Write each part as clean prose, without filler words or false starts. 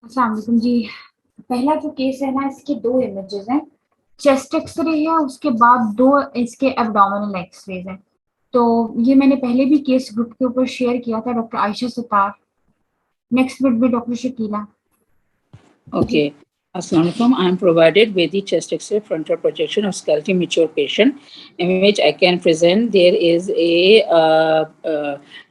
अस्सलाम वालेकुम जी। पहला जो केस है ना, इसके दो इमेजेस हैं। चेस्ट एक्सरे है, उसके बाद दो इसके एब्डोमिनल एक्सरेज हैं। तो ये मैंने पहले भी केस ग्रुप के ऊपर शेयर किया था, doctor Ayesha Sattar. Next will be doctor Shakeela. Okay. Assalamualaikum. I am provided with the chest X-ray frontal projection of skeletal mature patient, in which I can present there is a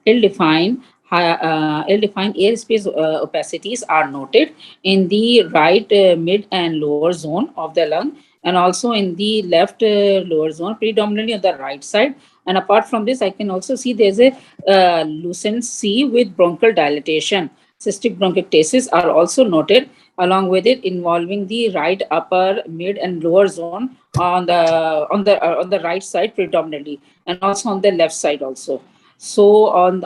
ill-defined ill-defined airspace opacities are noted in the right mid and lower zone of the lung, and also in the left lower zone, predominantly on the right side. And apart from this, I can also see there's a lucency with bronchial dilatation. Cystic bronchiectasis are also noted along with it, involving the right upper, mid, and lower zone on the right side predominantly, and also on the left side also. So and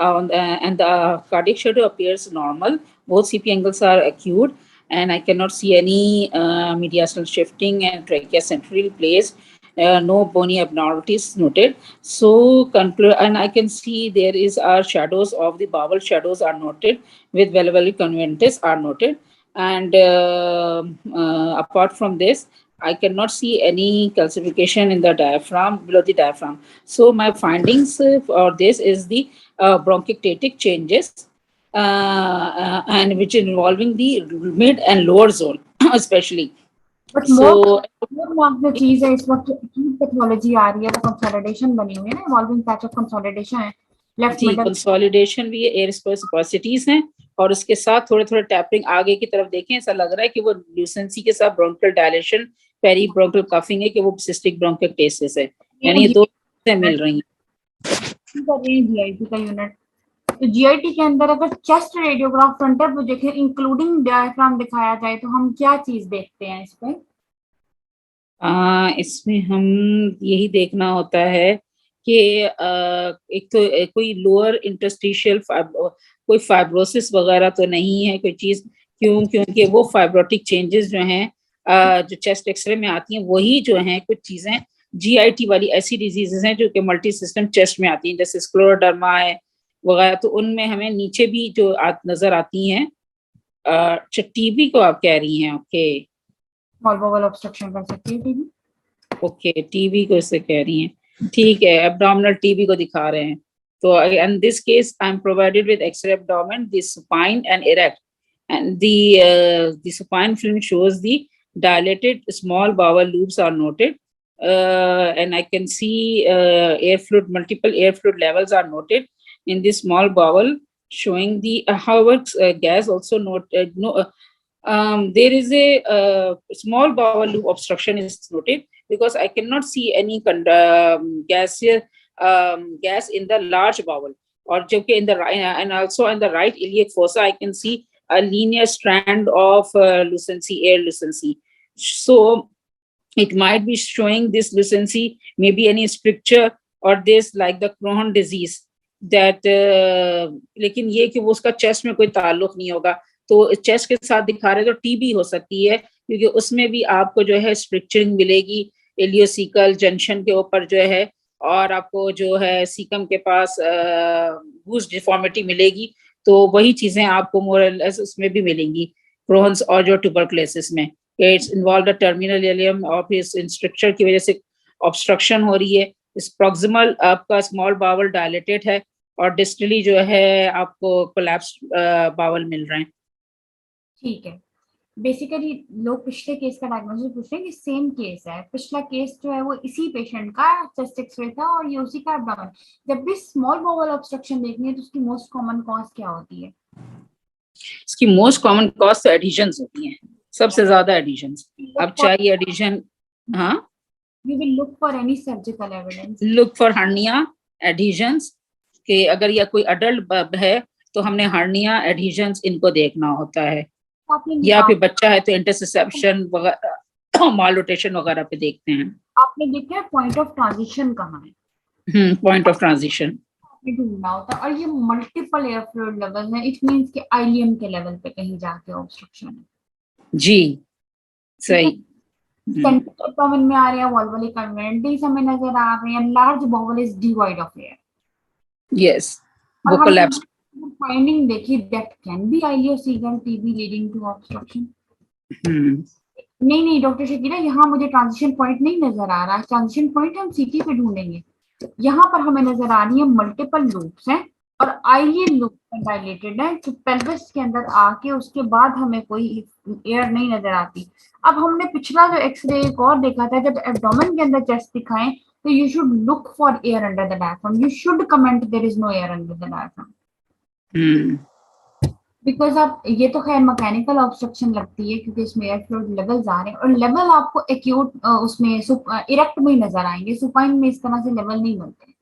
the cardiac shadow appears normal. Both CP angles are acute, and I cannot see any mediastinal shifting and trachea centrally placed. No bony abnormalities noted. So conclude, and I can see there is shadows of the bowel shadows are noted with valvular conventus are noted, and apart from this, I cannot see any calcification in the diaphragm, below the diaphragm. So my findings for this is the bronchiectatic changes, and which involving the mid and lower zone especially. But So more mark जो चीज है, इस वक्त acute pathology आ रही है, वो consolidation बनी हुई है ना, इवॉल्विंग पैच ऑफ कंसोलिडेशन है लेफ्ट जी, मिडल। कंसोलिडेशन भी है, एयर स्पेस ऑपेसिटीज हैं, और उसके साथ थोड़े थोड़े टैपिंग आगे की तरफ देखें, ऐसा लग रहा है कि वो ल्यूसेंसी के साथ bronchial dilation, peribronchial cuffing है, कि वो सिस्टिक ब्रोंकिएक्टेसिस है, यानी ये दो चीजें मिल रही हैं। जीआईटी का यूनिट, तो जीआईटी के अंदर अगर chest radiograph frontal projection including diaphragm दिखाया जाए तो हम क्या चीज देखते हैं इस पे? इसमें हम यही देखना होता है कि एक तो कोई लोअर इंटरस्टिशियल कोई फाइब्रोसिस वगैरह तो नहीं है कोई चीज, क्योंकि वो फाइब्रोटिक चेंजेस जो हैं जो चेस्ट एक्सरे में आती हैं वही जो हैं कुछ चीजें जीआईटी वाली ऐसी डिजीजेस हैं जो कि मल्टी सिस्टम चेस्ट में आती हैं, जैसे स्क्लेरोडर्मा है वगैरह, तो उनमें हमें नीचे भी जो नजर आती हैं। टीबी को आप कह रही हैं? ओके, स्मॉल बॉवल ऑब्स्ट्रक्शन कर सकती है टीबी। ओके, टीबी को इससे कह रही हैं, ठीक है, एब्डोमिनल टीबी को दिखा रहे हैं। तो in this case I am provided with X-ray abdomen, the supine and erect, and the supine film shows the dilated small bowel loops are noted, and I can see air fluid, multiple air fluid levels are noted in the small bowel, showing the however gas also noted. No, there is a small bowel loop obstruction is noted, because I cannot see any gas here, gas in the large bowel, or in the right, and also in the right iliac fossa I can see a linear strand of lucency, air lucency. So it might be showing this lucency, maybe any stricture or this like the Crohn disease, that लेकिन ये कि वो उसका chest में कोई ताल्लुक नहीं होगा, तो चेस्ट के साथ दिखा रहे तो टीबी हो सकती है, क्योंकि उसमें भी आपको जो है स्ट्रिक्चरिंग मिलेगी एलियोसिकल जंक्शन के ऊपर जो है, और आपको जो है सीकम के पास गूज डिफॉर्मिटी मिलेगी, तो वही चीजें आपको मोर लेस उसमें भी मिलेंगी, क्रोहन्स और जो ट्यूबरकुलोसिस में। It's involve the terminal ileum और इस स्ट्रक्चर की वजह से ऑब्स्ट्रक्शन हो रही है, इस प्रॉक्सिमल आपका स्मॉल बावल डायलेटेड है, और डिस्टली जो है आपको कोलैप्स बावल मिल रहे हैं। ठीक है, बेसिकली लोग पिछले केस का डायग्नोसिस पूछ रहे हैं कि सेम केस है, पिछला केस जो है वो इसी पेशेंट का चेस्ट एक्सरे था और ये उसी का एब्डोमेन। जब भी स्मॉल बाउल ऑब्स्ट्रक्शन देखनी है तो उसकी मोस्ट कॉमन कॉज क्या होती है? इसकी मोस्ट कॉमन कॉज तो एडिशंस होती हैं, सबसे ज्यादा एडिशंस। अब चाहिए एडिशन, हाँ, we will look for any surgical evidence, look for hernia adhesions, कि अगर यह कोई अडल्ट है तो हमने हर्निया एडिशंस इनको देखना होता है, या फिर बच्चा है तो इंटरसेप्शन वगैरह मालरोटेशन वगैरह पे देखते हैं। आपने देखा है पॉइंट ऑफ ट्रांजिशन कहाँ है? पॉइंट ऑफ ट्रांजिशन ढूंढना होता है, और ये मल्टीपल एयर फ्लूइड लेवल है, इट मींस कि आइलियम के लेवल पे कहीं जाके ऑब्स्ट्रक्शन है। जी, सही। सेंट्रल एब्डोमेन में आ रहे हैं वॉल्वुलर कन्वेंटिस हमें नजर आ रहे हैं, large bowel is devoid of air. Yes, वो कोलैप्स। फाइंडिंग देखिए, that can be ileocecal TB leading to obstruction. Hmm. नहीं नहीं डॉक्टर शकीला, यहाँ मुझे ट्रांजिशन पॉइंट नहीं नजर आ रहा है। ट्रांजिशन पॉइंट हम सीटी पे ढूंढेंगे। यहाँ पर हमें नजर आ रही है मल्टीपल लूप्स हैं और आईए लूप डायलेटेड है, तो पेल्विस के अंदर आके उसके बाद हमें कोई एयर नहीं नजर आती। अब हमने पिछला जो एक्सरे एक और देखा था, जब एब्डोमेन के अंदर चेस्ट दिखाएं तो you should look for air under the diaphragm, you should comment there is no air under the diaphragm. Hmm. Because आप ये तो खैर मैकेनिकल ऑब्स्ट्रक्शन लगती है क्योंकि इसमें एयर फ्लूइड लेवल्स आ रहे हैं, और लेवल आपको एक्यूट उसमें इरेक्ट में ही नजर आएंगे, सुपाइन में इस तरह से लेवल नहीं मिलते।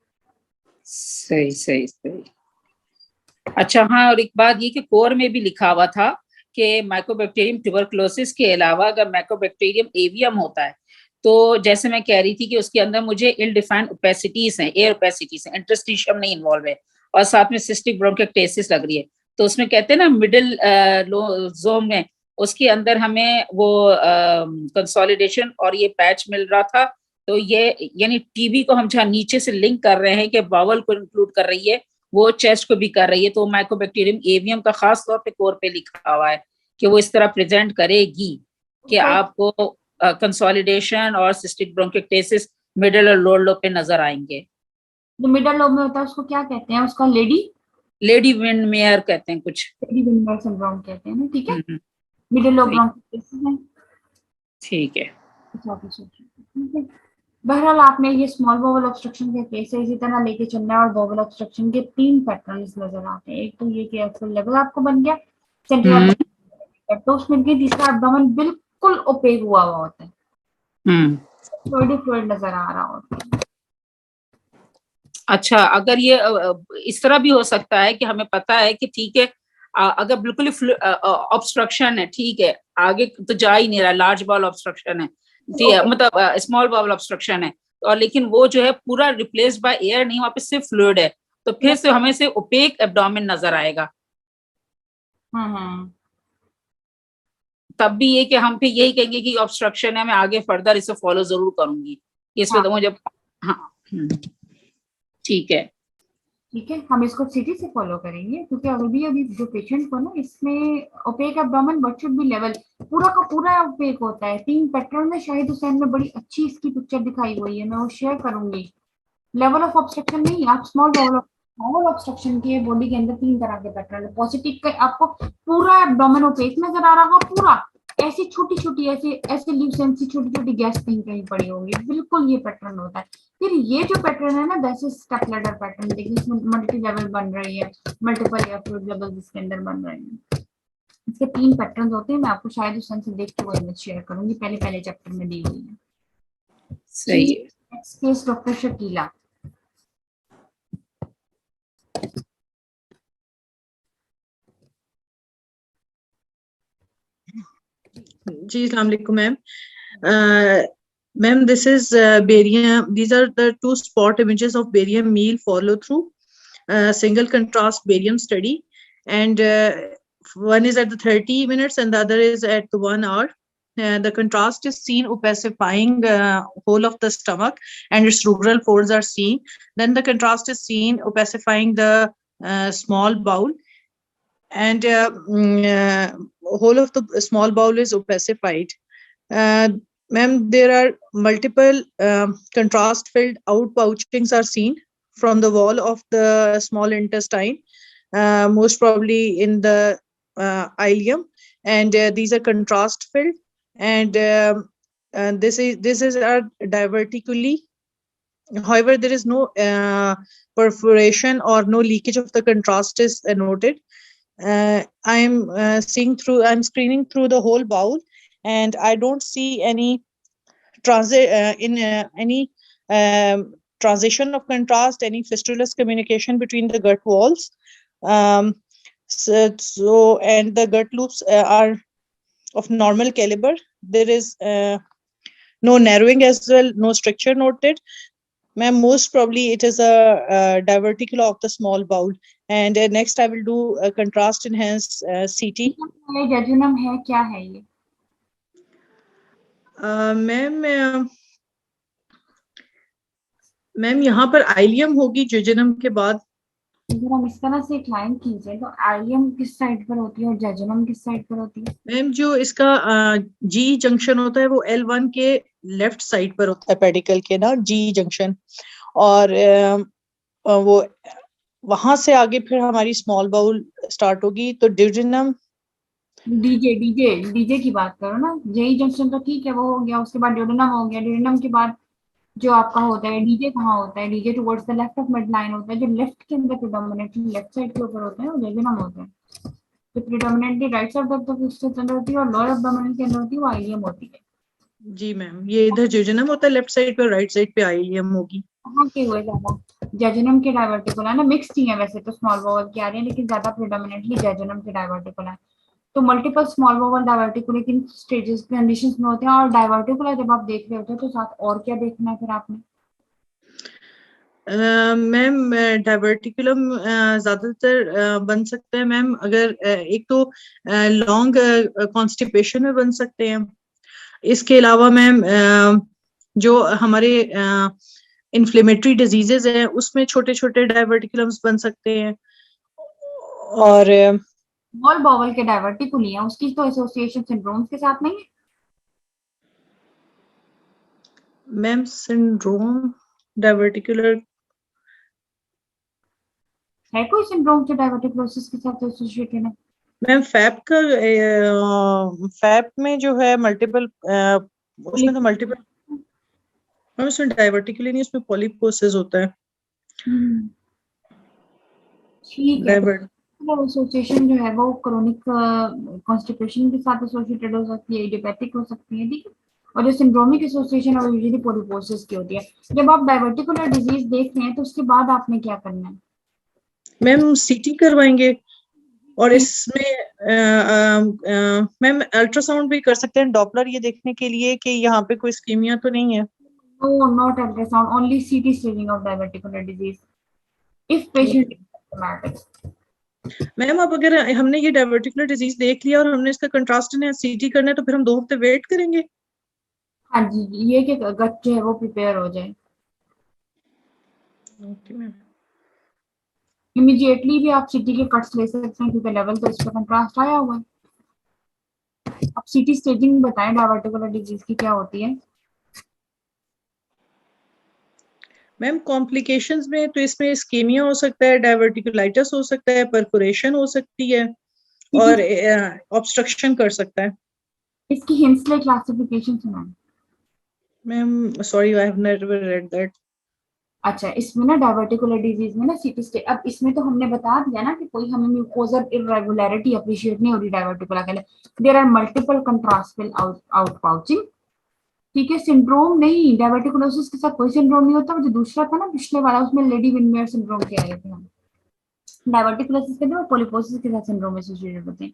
सही सही सही। अच्छा हाँ, और एक बात ये कि कोर में भी लिखा हुआ था कि माइकोबैक्टीरियम ट्यूबरकुलोसिस के अलावा अगर माइकोबैक्टीरियम एवियम होता है, तो जैसे मैं कह रही थी कि उसके अंदर मुझे इल डिफाइंड ओपेसिटीज हैं, एयर ओपेसिटीज हैं, इंटरस्टिशियम नहीं इन्वॉल्व है, और साथ में सिस्टिक ब्रोंकियोस्टेसिस लग रही है। तो उसमें कहते हैं ना मिडिल जोन में, उसके अंदर हमें वो कंसोलिडेशन और ये पैच मिल रहा था। तो ये यानी टीबी को हम जहाँ नीचे से लिंक कर रहे हैं कि बावल को इंक्लूड कर रही है, वो चेस्ट को भी कर रही है। तो माइकोबैक्टीरियम एवियम का खास तौर पे कोर पे लिखा हुआ है कि वो इस तरह प्रेजेंट करेगी कि आपको कंसोलिडेशन और सिस्टिक ब्रोंकियोस्टेसिस मिडिल और लोअर लोब पे नजर आएंगे। जो मिडल लोब में होता है उसको क्या कहते हैं, उसका लेडी विंड मेयर कहते हैं कुछ। लेडी विंडर सिंड्रोम कहते हैं ना, ठीक है। हम्म। मिडल लोब सही। ब्रोंकियोस्टेसिस है। ठीक है। ठीक है। बहरहाल आपने ये स्मॉल बॉवल ऑब्स्ट्रक्शन के केस है, इसी तरह लेके चलना है, और बॉवल ऑब्स्ट्रक्शन के तीन पैटर्न्स नजर आते हैं। एक तो ये कि एक्सल लेवल आपको बन गया, सेंट्रल हम्म। एब्डोमेन मिल गई, तीसरा एब्डोमेन बिल्कुल ओपेक हुआ हुआ होता है, हम्म। फ्लूइड फ्लूइड नजर आ रहा होता है। अच्छा, अगर ये इस तरह भी हो सकता है कि हमें पता है कि ठीक है, अगर बिल्कुल ही ऑब्स्ट्रक्शन है, ठीक है, आगे तो जा ही नहीं रहा, लार्ज बॉल ऑब्स्ट्रक्शन है, ठीक है, ओके, मतलब स्मॉल बॉल ऑब्स्ट्रक्शन है, और लेकिन वो जो है पूरा रिप्लेस बाय एयर नहीं, वहां पे सिर्फ फ्लूइड है, तो फिर से हमें से ओपेक एब्डोमेन नजर आएगा। हम्म। तब भी ये कि हम फिर यही कहेंगे कि ऑब्स्ट्रक्शन है, मैं आगे फर्दर इसे फॉलो जरूर करूंगी, इसमें हाँ तो मुझे। हाँ। ठीक है। ठीक है, हम इसको सीटी से फॉलो करेंगे क्योंकि अभी अभी जो पेशेंट को ना इसमें opaque abdomen but should be level, पूरा का पूरा ओपेक होता है। तीन पैटर्न में शाहिद हुसैन में बड़ी अच्छी इसकी पिक्चर दिखाई हुई है, मैं वो शेयर करूंगी। लेवल ऑफ ऑब्स्ट्रक्शन नहीं, आप स्मॉल ऑब्स्ट्रक्शन के बॉडी के अंदर तीन तरह के पैटर्न है। पॉजिटिव का आपको पूरा एब्डोमेन ओपेक नजर आ रहा होगा पूरा, ऐसी छोटी छोटी ऐसे ऐसे ल्यूसेंसी छोटी छोटी गैस कहीं कहीं पड़ी होगी, बिल्कुल ये पैटर्न होता है। फिर ये जो पैटर्न है ना, that is step ladder pattern, देखिए इसमें मल्टी लेवल बन रही है, मल्टीपल एयर फ्लूइड लेवल इसके अंदर बन रहे हैं। इसके तीन पैटर्न होते हैं, मैं आपको शायद उस से देख के वो इमेज शेयर करूंगी, पहले पहले चैप्टर में दी हुई है। सही है। Next case doctor Shakila. जी अस्सलाम वालेकुम ma'am. Ma'am, this is barium. These are the two spot images of barium meal follow through single contrast barium study, and one is at the 30 minutes and the other is at the 1 hour. The contrast is seen opacifying whole of the stomach and its rural folds are seen. Then the contrast is seen opacifying the small bowel, and whole of the small bowel is opacified. Ma'am, there are multiple contrast-filled outpouchings are seen from the wall of the small intestine, most probably in the ileum, and these are contrast-filled, and this is divertically. However, there is no perforation or no leakage of the contrast is noted. I'm screening through the whole bowel, and I don't see any any transition of contrast, any fistulous communication between the gut walls. And the gut loops are of normal caliber. There is no narrowing as well, no stricture noted. Ma'am, most probably it is a diverticulum of the small bowel. And next I will do a contrast enhanced CT. Jejunum है, क्या है ये? Ma'am यहाँ पर ileum होगी jejunum के बाद। अगर हम इस तरह से एक लाइन खींचे तो आइलियम किस साइड पर होती है और जेजुनम किस साइड पर होती है? मैम जो इसका जी जंक्शन होता है वो L1 के लेफ्ट साइड पर होता है, पेडिकल के ना जी जंक्शन। और वो वहां से आगे फिर हमारी स्मॉल बाउल स्टार्ट होगी, तो ड्यूडेनम। डीजे डीजे डीजे की बात करो ना, जेई जंक्शन तो ठीक है, वो हो गया। उसके बाद ड्यूडेनम हो गया, ड्यूडेनम के बाद जो आपका होता है डीजे कहाँ होता है? DJ towards the left of mid line होता है, जो लेफ्ट के अंदर प्रिडोमिनेटली लेफ्ट साइड के ऊपर होता है, वो जेजुनम होता है। जो predominantly right side of the testis अंदर होती है और लोअर एब्डोमेन के अंदर होती है, वो आइलियम होती है। जी मैम, ये इधर ड्यूडेनम होता है लेफ्ट साइड पे, राइट साइड पे आइलियम होगी। कहाँ के हुए ज्यादा? जेजुनम के डायवर्टिकुला ना, मिक्स ही है वैसे तो, स्मॉल वोवल की आ रही है, लेकिन ज्यादा प्रिडोमिनेटली जेजुनम के डायवर्टिकुला है। तो मल्टीपल स्मॉल वोवल डायवर्टिकुले किन स्टेजेस कंडीशंस में होते हैं? और डायवर्टिकुला जब आप देख रहे होते हो तो साथ और क्या देखना है फिर आपने? मैम डाइवर्टिकुलम ज्यादातर बन सकते हैं मैम, अगर एक तो लॉन्ग कॉन्स्टिपेशन में बन सकते हैं। इसके अलावा मैम जो हमारे इन्फ्लेमेटरी डिजीजेज हैं उसमें छोटे छोटे डाइवर्टिकुलम्स बन सकते हैं। और स्मॉल बॉवल के डायवर्टिकुली है, उसकी तो एसोसिएशन सिंड्रोम्स के साथ नहीं है? मैम सिंड्रोम डाइवर्टिकुलर, है कोई सिंड्रोम जो डायवर्टिकुलोसिस के साथ एसोसिएटेड है? मैम फैप का फैप में जो है मल्टीपल, उसमें तो मल्टीपल। मैम उसमें डाइवर्टिकुलर नहीं, उसमें पॉलीपोसिस होता है। हम्म, ठीक है। डाइवर्ट तो एसोसिएशन जो है वो क्रोनिक कॉन्स्टिपेशन के साथ एसोसिएटेड हो सकती है, इडियोपैथिक हो सकती है, ठीक है। और जो सिंड्रोमिक एसोसिएशन है वो यूजुअली पॉलीपोसिस की होती है। जब आप डायवर्टिकुलर डिजीज देख रहे हैं तो उसके बाद आपने क्या करना है? मैम सीटी करवाएंगे। और ठीक। इसमें मैम अल्ट्रासाउंड भी कर सकते हैं, डॉपलर, ये देखने के लिए कि यहाँ पे कोई इस्कीमिया तो नहीं है। नो, नॉट अल्ट्रासाउंड, ओनली सीटी staging of diverticular disease if patient is symptomatic. Ma'am अब अगर हमने ये डाइवर्टिकुलर डिजीज देख लिया और हमने इसका कंट्रास्ट ने सीटी करना है, तो फिर हम 2 हफ्ते वेट करेंगे? हाँ जी, ये कि गट जो है वो प्रिपेयर हो जाए। Okay ma'am. इमीडिएटली भी आप सीटी के कट्स ले सकते हैं क्योंकि लेवल तो इस पर कंट्रास्ट आया हुआ है। अब सीटी स्टेजिंग बताएं डायवर्टिकुलर डिजीज की क्या होती है? मैम कॉम्प्लिकेशंस में तो इसमें इस्कीमिया हो सकता है, डाइवर्टिकुलाइटिस हो सकता है, परफोरेशन हो सकती है, सीटी, और ऑब्स्ट्रक्शन कर सकता है। इसकी हिंसले क्लासिफिकेशन सुनाएं। Ma'am sorry, I have never read that. अच्छा, इसमें ना डायवर्टिकुलर डिजीज में ना सीटी स्टे, अब इसमें तो हमने बता दिया ना कि कोई हमें म्यूकोजल इरेगुलरिटी अप्रिशिएट नहीं हो रही डायवर्टिकुलर के लिए। There are multiple contrast outpouching, ठीक है। सिंड्रोम नहीं, डायवर्टिकुलोसिस के साथ कोई सिंड्रोम नहीं होता। जो दूसरा था ना पिछले वाला, उसमें लेडी विनमेयर सिंड्रोम के आए थे हम। डायवर्टिकुलोसिस के और पोलिपोसिस के साथ सिंड्रोम एसोसिएटेड होते हैं।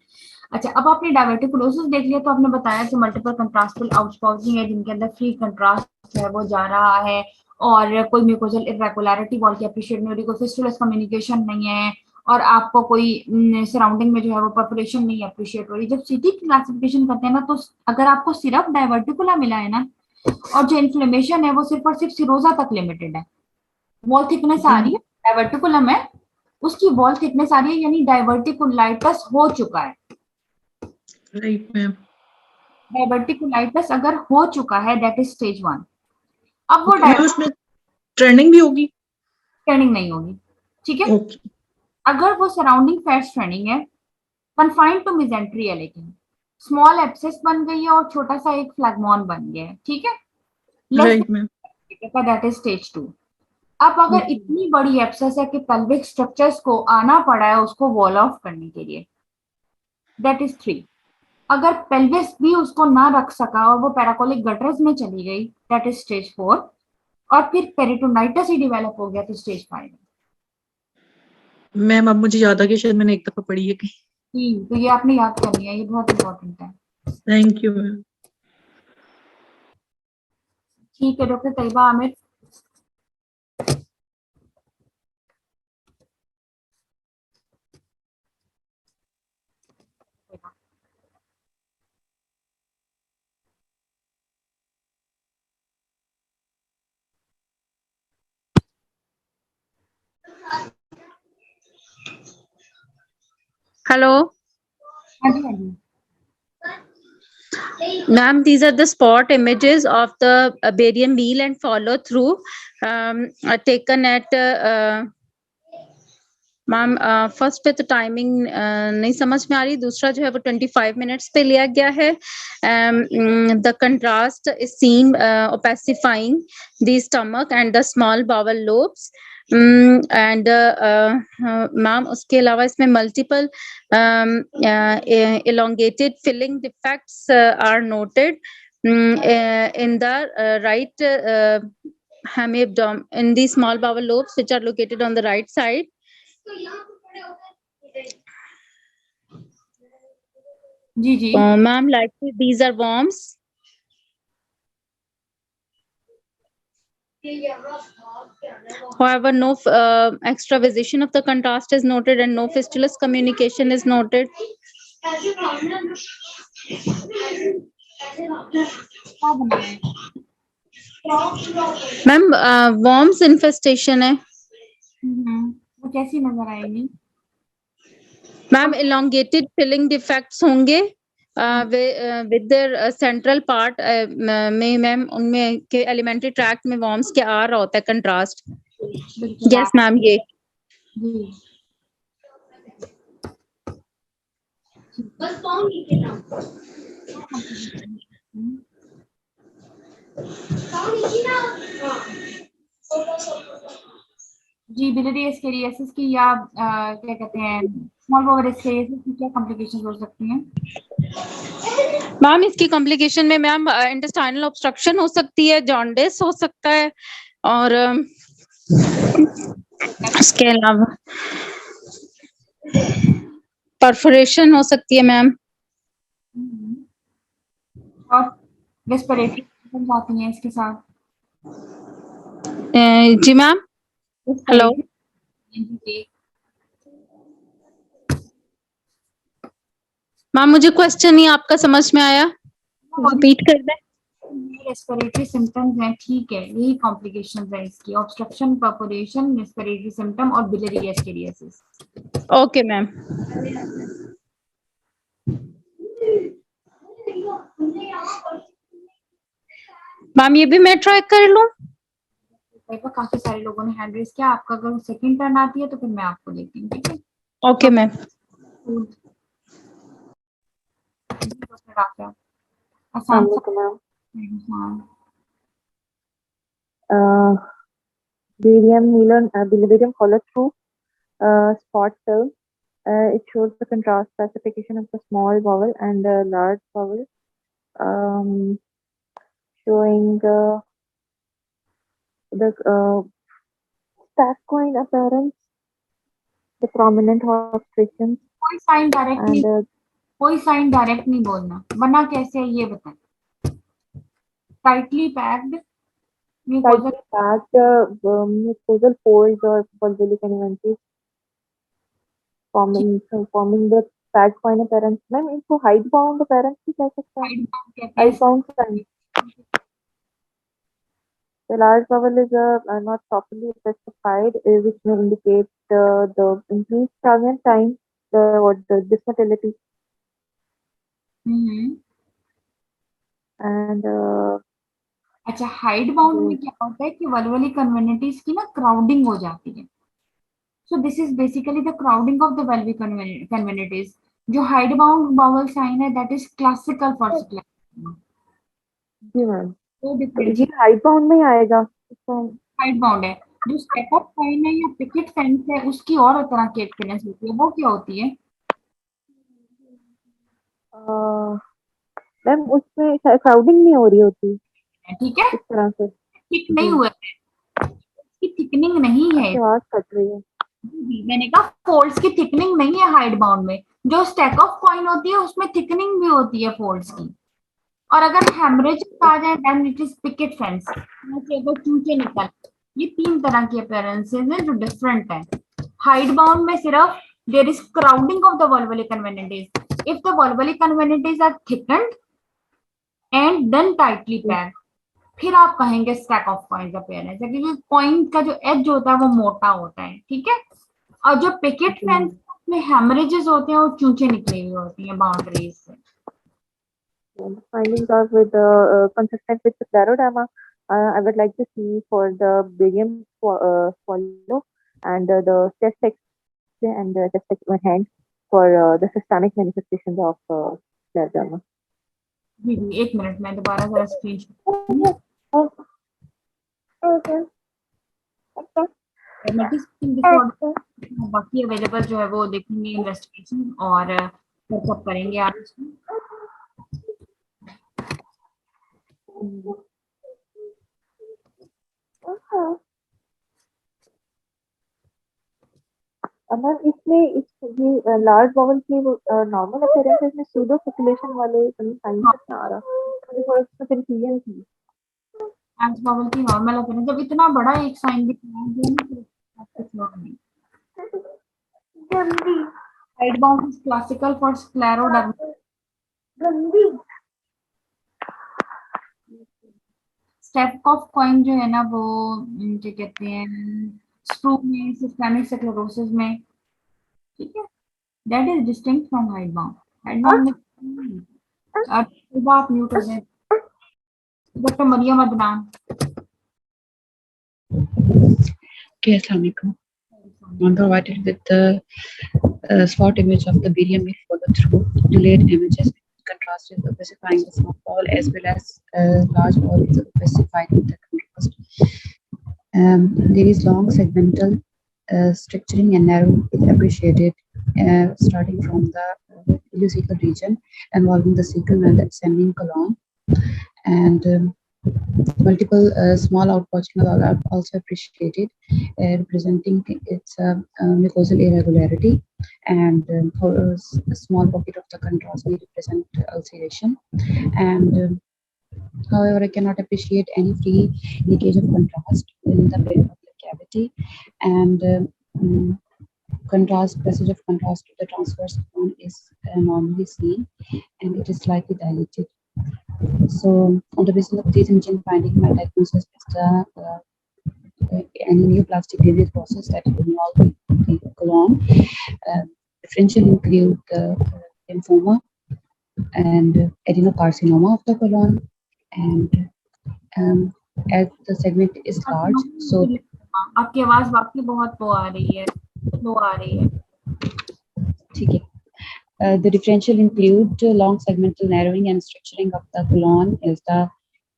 अच्छा, अब आपने डायवर्टिकुलोसिस देख लिया तो आपने बताया कि मल्टीपल कंट्रास्टल आउटपाउचिंग है जिनके अंदर फ्री कंट्रास्ट है वो जा रहा है, और कोई म्यूकोजल इरेगुलरिटी वॉल की अप्रिशिएट नहीं हो रही, कोई फिस्टुलस कम्युनिकेशन नहीं है, और आपको कोई सराउंडिंग में जो है वो पॉपुलेशन नहीं अप्रिशिएट हो रही। जब सीटी की क्लासिफिकेशन करते हैं ना, तो अगर आपको सिर्फ डायवर्टिकुला मिला है ना, और जो इन्फ्लेमेशन है वो सिर्फ और सिर्फ सिरोजा तक लिमिटेड है, वॉल थिकनेस आ रही है, डायवर्टिकुलम है, उसकी वॉल थिकनेस आ रही है, यानी डायवर्टिकुलाइटिस हो चुका है। Right ma'am. डायवर्टिकुलाइटिस अगर हो चुका है, दैट इज स्टेज 1। अब वो ओके मैम, डायवर्टिक उसमें ट्रेंडिंग भी होगी? ट्रेनिंग नहीं होगी, ठीक है। ओके। अगर वो सराउंडिंग फैट्स ट्रेनिंग है, कन्फाइंड टू मिजेंट्री है, लेकिन स्मॉल एब्सेस बन गई है और छोटा सा एक फ्लैगमॉन बन गया है, ठीक है, less right ma'am. Then that is stage 2। अब अगर ओके इतनी बड़ी एब्सेस है कि पेल्विक स्ट्रक्चर्स को आना पड़ा है उसको वॉल ऑफ करने के लिए, दैट इज 3। अगर पेल्विस भी उसको ना रख सका और वो पैराकोलिक गटर्स में चली गई, दैट इज स्टेज 4। और फिर पेरिटोनाइटिस ही डेवलप हो गया तो स्टेज 5। मैम, अब मुझे याद आ गया, शायद मैंने एक दफा पढ़ी है कहीं। तो ये आपने याद करनी है, ये बहुत इंपॉर्टेंट है। Thank you ma'am. ठीक है डॉक्टर तैयबा आमिर। Hello, हाँ जी, हाँ जी। ma'am. These are the spot images of the barium meal and follow through taken at ma'am first पे तो टाइमिंग नहीं समझ में आ रही, दूसरा जो है वो 25 मिनट्स पे लिया गया है. The contrast is seen opacifying the stomach and the small bowel loops and ma'am उसके अलावा इसमें multiple elongated filling defects are noted in the right hemiabdomen in the small bowel lobes which are located on the right side. जी जी। Ma'am, likely these are worms. However, no extravasation of the contrast is noted and no fistulous communication is noted. क्या बना है? Ma'am, worms infestation है. वो कैसी नजर आएगी? Ma'am, elongated filling defects होंगे with their central part में मैम उनमें के elementary tract में worms के आ रहा होता है contrast. Yes मैम ये. जी। जी, बिलियरी एस्केरियासिस की या क्या कहते हैं स्मॉल बाउल एस्केरियासिस की क्या कॉम्प्लिकेशंस हो सकती हैं? मैम इसकी कॉम्प्लिकेशन में मैम इंटेस्टाइनल ऑब्स्ट्रक्शन हो सकती है, जॉन्डिस हो सकता है और इसके अलावा परफोरेशन हो सकती है मैम. और रेस्पिरेटरी प्रॉब्लम्स आती हैं इसके साथ? जी मैम. हेलो मैम, मुझे क्वेश्चन नहीं आपका समझ में आया, रिपीट कर दें. रेस्पिरेटरी सिम्टम्स हैं, ठीक है, यही कॉम्प्लिकेशंस है इसकी, ऑब्स्ट्रक्शन, परफोरेशन, रेस्पिरेटरी सिम्टम और biliary ascariasis. Okay ma'am. Ma'am ये भी मैं ट्राई कर लूं? काफी सारे लोगों ने हैंड रेज किया, आपका अगर सेकंड टर्न आती है तो फिर मैं आपको देती हूँ, ठीक है? Okay ma'am. Barium follow through spot cell. It shows the contrast classification of the small vowel and the large vowel, showing the stack coin appearance, the prominent obstructions. कोई साइन डायरेक्ट नहीं बोलना, बना कैसे है ये बताएं. Tightly packed mucosal folds or bulbolic inventories forming the stack coin appearance. Ma'am, इनको hide bound appearance भी कह सकते हैं. Hide bound sign. The large vowel is not properly specified, which may indicate the increased target time, the dysmotility. And अच्छा, hide bound में क्या होता है कि वल्वुलर कन्वेनिटीज की ना क्राउडिंग हो जाती है. So this is basically the crowding of the valvular conniventes. जो हाइड बाउंड बाउल साइन है दैट इज क्लासिकल फॉर सिक्लेक्टिन. जी मैम, तो ये हाइड बाउंड में ही आएगा. हाइड बाउंड है. जो स्टेप अप साइन है या पिकेट फेंस है उसकी और तरह की एक्सपीरियंस होती है, वो क्या होती है? मैम उसमें क्राउडिंग नहीं हो रही होती, ठीक है, इस तरह से थिक नहीं हुआ है, इसकी थिकनिंग नहीं है. आवाज कट रही है. मैंने कहा फोल्ड्स की थिकनिंग नहीं है हाइड बाउंड में. जो स्टैक ऑफ कॉइन होती है उसमें थिकनिंग भी होती है फोल्ड्स की. और अगर हेमरेज आ जाए then it is picket fence, अगर चूचे निकल. ये तीन तरह की अपीयरेंसेस हैं जो डिफरेंट है. हाइड बाउंड में सिर्फ there is crowding of the valvular conniventes. If the valvular conniventes are thickened and then tightly packed, फिर आप कहेंगे स्टैक ऑफ कॉइन्स अपीयरेंस है, क्योंकि कॉइन का जो एज होता है वो मोटा होता है, ठीक है? और जो पिकेट फेंस में हेमरेजेस होते हैं और चूचे निकले हुए होती हैं बाउंड्रीज से. The findings are with consistent with the scleroderma. I would like to see for the barium swallow and the chest X-ray and the chest X hand for the systemic manifestations of scleroderma. जी जी, 1 minute में दोबारा जरा screen. बाकी available जो है वो देखेंगे इन्वेस्टिगेशन और सब करेंगे आप इसमें. मैम इसमें ये लार्ज वॉवल की नॉर्मल अपीयरेंस है, इसमें सूडो सर्कुलेशन वाले साइन आ रहा है, थोड़ा सा कंफ्यूजन थी. लार्ज वॉवल की नॉर्मल अपीयरेंस, जब इतना बड़ा एक साइन दिख रहा है नहीं. Hidebound is classical for scleroderma. Stack of coin जो है ना वो क्या कहते हैं स्ट्रोक में, सिस्टेमिक स्क्लेरोसिस में. ठीक है, that is distinct from hidebound. Hidebound में आप म्यूट हो जाए. Doctor Mariam Adnan. Okay, Assalamualaikum. I'm provided with the spot image of the barium meal follow through. Delayed images contrast with specifying the small ball as well as large ball is specified with the contrast. There is long segmental structuring and narrow is appreciated starting from the ileocecal region involving the cecal and the ascending colon, and multiple small outpouching are also appreciated, representing its mucosal irregularity, and a small pocket of the contrast may represent ulceration. And however, I cannot appreciate any free leakage of contrast in the pericardial cavity, and contrast passage of contrast to the transverse bone is normally seen, and it is slightly dilated. So, on the basis of these imaging findings, my diagnosis is an neoplastic disease process that involves the colon. Differential include lymphoma and adenocarcinoma of the colon, and as the segment is large, so आपकी आवाज बाकी बहुत वो आ रही है, लो आ रही है. ठीक है. The differential include long segmental narrowing and structuring of the colon is the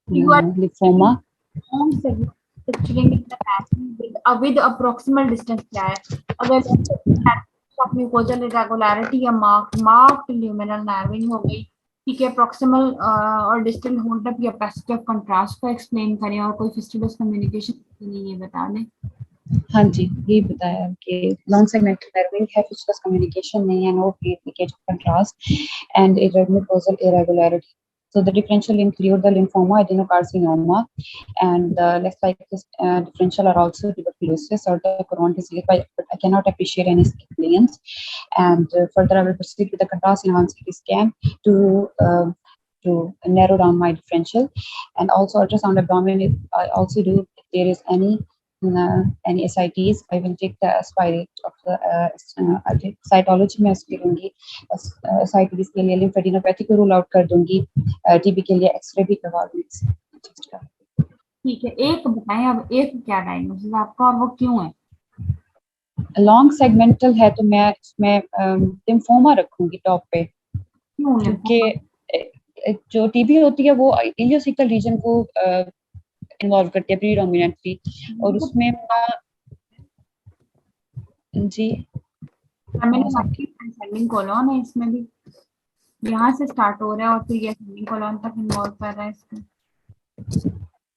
lymphoma. Long segment structuring is the pattern with approximal distance क्या है. अगर mucosal irregularity या marked luminal narrowing हो गई, ठीक है, proximal और distal hold up या opacity of contrast को explain करें और कोई fistulous communication नहीं, ये बता दें. हाँ जी, ये बताया कि long segmental narrowing है, fistulous communication नहीं है, no leakage of contrast, and mucosal irregularity. So the differential include the lymphoma, adenocarcinoma, and the left side differential are also tuberculosis or the coronary disease, but I cannot appreciate any scallions. And further, I will proceed with the contrast enhanced CT scan to narrow down my differential, and also ultrasound abdomen. I also do if there is any SITs. I will take the aspirate of the cytology में उसकी लूँगी, SITs के लिए lymphadenopathy को rule out कर दूँगी, TB के लिए एक्सरे भी करवा दूँगी. ठीक है, एक बताएं अब, एक क्या डायग्नोसिस आपका और वो क्यों है? लॉन्ग सेगमेंटल है तो मैं इसमें लिम्फोमा रखूंगी टॉप पे, क्योंकि जो टीबी होती है वो इलियोसिकल रीजन को इन्वॉल्व करती है प्रीडोमिनेंटली, और उसमें जी असेंडिंग कोलन है, इसमें भी यहाँ से स्टार्ट हो रहा है और फिर ये असेंडिंग कोलन तक इन्वॉल्व कर रहा है इसको.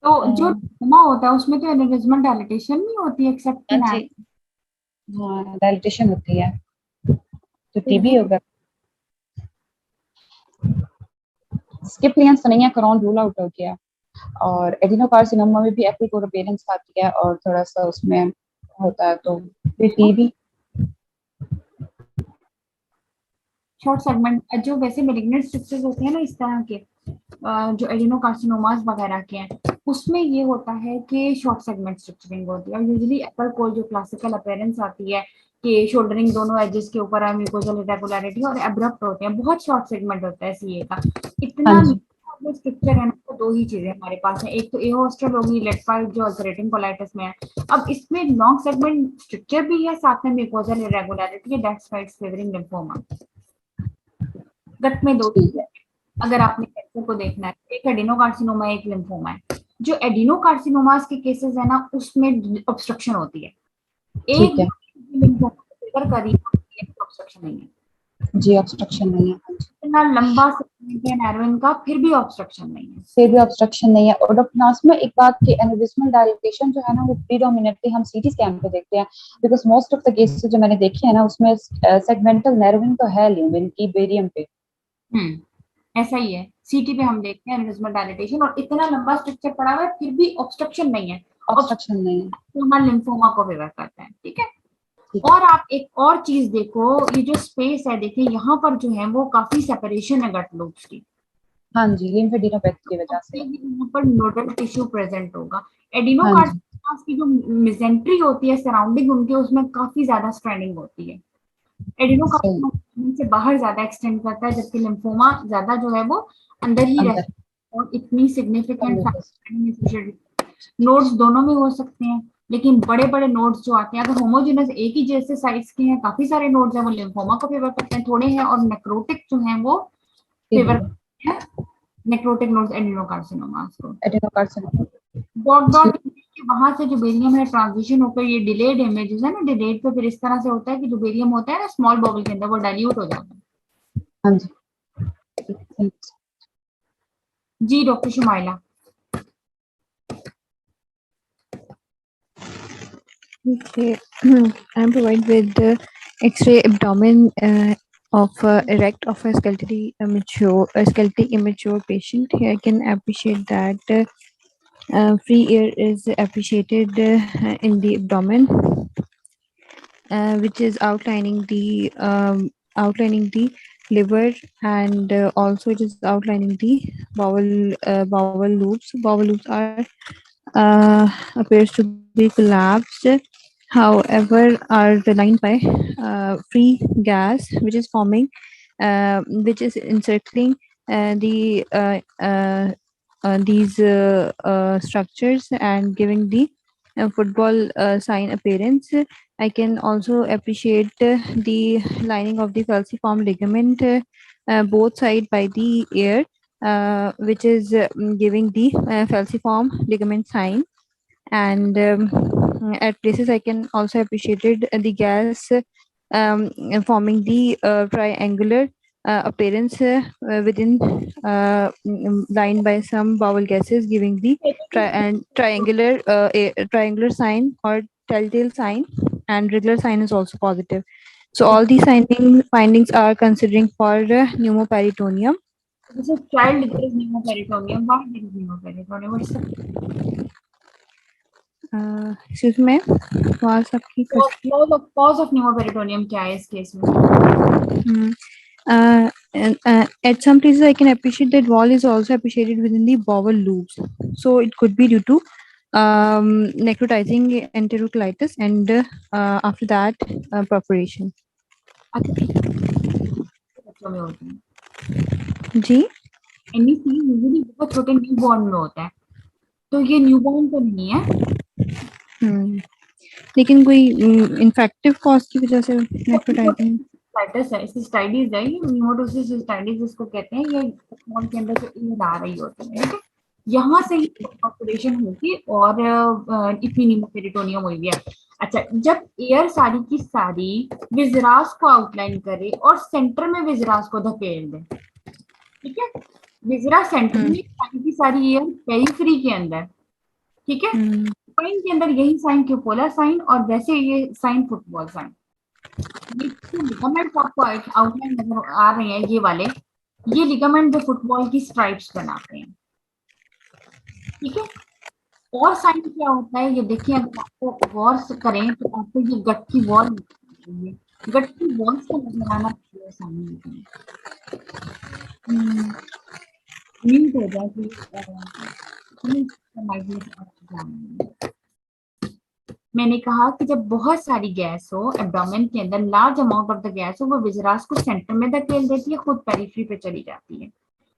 तो जो लिम्फोमा होता है उसमें तो एनेरिज्मल डायलिटेशन नहीं होती एक्सेप्ट हाँ, डायलिटेशन होती है, तो टीबी होगा. स्किप लियंस तो नहीं है, करोन रूल आउट हो गया, और एडिनोकार्सिनोमा में भी एपिकोर अपीयरेंस आती है और थोड़ा सा उसमें होता है, तो फिर टीबी. शॉर्ट सेगमेंट जो वैसे मैलिग्नेंट स्ट्रक्चर्स होते हैं ना इस तरह के, जो एडिनोकार्सिनोमास वगैरह के हैं, उसमें ये होता है कि शॉर्ट सेगमेंट स्ट्रक्चरिंग होती है, और यूजुअली एपल कोल जो क्लासिकल अपीयरेंस आती है कि शोल्डरिंग दोनों एजेस के ऊपर है, म्यूकोजल इरेगुलरिटी और एब्रप्ट होते हैं, बहुत शॉर्ट सेगमेंट होता है सीए का। इतना हाँ जी। स्ट्रक्चर है ना, तो दो ही चीजें हमारे पास है, एक तो एहोस्टल होगी लेट जो अल्सरेटिंग कोलाइटिस में है। अब इसमें लॉन्ग सेगमेंट स्ट्रक्चर भी है, साथ में म्यूकोजल इरेगुलरिटी है, that's why it's favouring lymphoma. Gut में दो ठीक है। अगर आपने कैंसर को देखना है, एक एडिनोकार्सिनोमा है, एक लिम्फोमा है। जो एडिनोकार्सिनोमास के केसेस है ना, उसमें ऑब्स्ट्रक्शन होती है। ठीक एक है लिम्फोमा कर रही है, ऑब्स्ट्रक्शन नहीं है। जी, ऑब्स्ट्रक्शन नहीं है। हाँ जी। इतना लंबा सेगमेंट है नैरोइंग का, फिर भी ऑब्स्ट्रक्शन नहीं है। फिर भी ऑब्स्ट्रक्शन नहीं है। और डॉक्टर नाज़िमा, एक बात कि एनेरिज्मल डायलेटेशन जो है ना, वो प्रीडोमिनेटली हम सीटी स्कैन पे देखते हैं, because most of the cases जो मैंने देखे हैं ना, उसमें सेगमेंटल नैरोइंग तो है ल्यूमेन की बेरियम पे। ऐसा ही है, सीटी पे हम देखते हैं एनेरिज्मल डायलेटेशन, और इतना लंबा स्ट्रक्चर पड़ा हुआ है, फिर भी ऑब्स्ट्रक्शन नहीं है। ऑब्स्ट्रक्शन नहीं है। ऑब्स्ट्रक्शन लिम्फोमा को फेवर करता है, ठीक है। ठीक और आप एक और चीज देखो, ये जो स्पेस है, देखिए यहाँ पर जो है वो काफी सेपरेशन है गट लूप्स की। हाँ जी, लिम्फेडिनोपैथी की वजह से। यहाँ पर नोडल टिश्यू प्रेजेंट होगा। हाँ जी। एडिनोकार्सिनोमास की जो मेसेंट्री होती है सराउंडिंग उनके, उसमें काफी ज्यादा स्ट्रेनिंग होती है। सही। एडिनोकार्सिनोमा से बाहर ज्यादा एक्सटेंड करता है, जबकि लिम्फोमा ज्यादा जो है वो अंदर ही रहता अंदर। है। और इतनी सिग्निफिकेंट नोड्स दोनों में हो सकते हैं, लेकिन बड़े बड़े नोड्स जो आते हैं, अगर होमोजेनस एक ही जैसे साइज के हैं, काफी सारे नोड्स हैं, वो लिम्फोमा को फेवर करते हैं, थोड़े हैं और नेक्रोटिक जो हैं वो फेवर करते हैं नेक्रोटिक नोड्स एडिनोकार्सिनोमास को। एडिनोकार्सिनोमा। डॉट डॉट वहां से जो बेरियम है ट्रांजिशन होकर ये डिलेड इमेजेस है ना, डिलेड पे फिर इस तरह से होता है कि जो बेरियम होता है ना स्मॉल बॉबल के अंदर, वो डाइल्यूट हो जाता है। हाँ जी। Thank you. जी doctor Shumaila. Okay, I'm provided with the X-ray abdomen of erect of a skeletally immature patient. Here I can appreciate that free air is appreciated in the abdomen, which is outlining the liver, and also it is outlining the bowel loops. Bowel loops are appears to be collapsed, however are lined by free gas which is forming, which is encircling these structures and giving the football sign appearance. I can also appreciate the lining of the falciform ligament both side by the ear, which is giving the falciform ligament sign. And at places I can also appreciated the gas forming the triangular appearance within lined by some bowel gases, giving the triangular sign or telltale sign, and regular sign is also positive. So all these findings are considering for pneumoperitoneum. This is child, there is pneumoperitoneum. Why there is pneumoperitoneum? What's the Excuse me, आवाज आपकी cut cause of pneumoperitoneum क्या है इस case में? रही है. At some places I can appreciate that wall is also appreciated within the bowel loops, so it could be due to necrotizing enterocolitis, and after that perforation. बच्चों में होते हैं। जी. NEC यूजुअली बहुत छोटे न्यूबॉर्न में होता है, तो ये न्यूबॉर्न तो नहीं है। लेकिन कोई इन्फेक्टिव कॉज की वजह से नेक्रोटाइजिंग सिस्टाइटिस है, सिस्टाइटिस है, ये न्यूमोटोसिस सिस्टाइटिस जिसको कहते हैं, ये स्मॉल के अंदर जो ईयर आ रही होती है, ठीक है, यहाँ से ही पॉपुलेशन होगी और इतनी न्यूमोपेरिटोनियम हुई है। अच्छा, जब एयर सारी की सारी विजरास को आउटलाइन करे और सेंटर में विजरास को धकेल दे, ठीक है, विजरा सेंटर में सारी की सारी एयर पेरिफेरी के अंदर, ठीक है, साइन के अंदर यही साइन क्यूपोलर साइन, और वैसे ये साइन फुटबॉल साइन। ये लिगामेंट आपको आउटलाइन नजर आ रहे हैं, ये वाले, ये लिगामेंट जो फुटबॉल की स्ट्राइप्स बनाते हैं, ठीक है। और साइन क्या होता है ये देखिए, अगर आपको गौर से करें तो आपको ये गट की वॉल, गट की वॉल से नजर आना चाहिए साइन। म्यूट हो जाए मैंने कहा कि जब बहुत सारी गैस हो एब्डोमेन के अंदर, large amount of the gas हो, वो विजरास को सेंटर में धकेल देती है, खुद पेरिफेरी पे चली जाती है।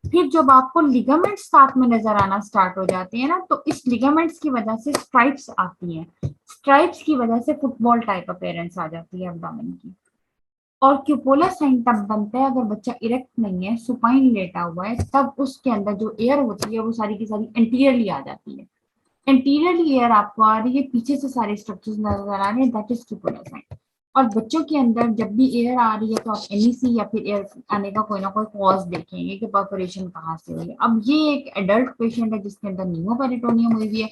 फिर जब आपको लिगामेंट्स साथ में नजर आना स्टार्ट हो जाते हैं ना, तो इस लिगामेंट्स की वजह से स्ट्राइप्स आती हैं। स्ट्राइप्स की वजह से फुटबॉल टाइप अपीयरेंस आ जाती है एब्डोमेन की। और क्यूपोला साइन तब बनता है अगर बच्चा इरेक्ट नहीं है, सुपाइन लेटा हुआ है, तब उसके अंदर जो एयर होती है वो सारी की सारी एंटीरियरली आ जाती है। एंटीरियरली एयर आपको आ रही है, पीछे से सारे स्ट्रक्चर्स नजर आ रहे हैं, दैट इज क्यूपोला साइन। और बच्चों के अंदर जब भी एयर आ रही है तो आप एनईसी या फिर एयर आने का कोई ना कोई कॉज देखेंगे कि परफोरेशन कहाँ से हुई है। अब ये एक एडल्ट पेशेंट है जिसके अंदर न्यूमोपेरिटोनियम हुई हुई है।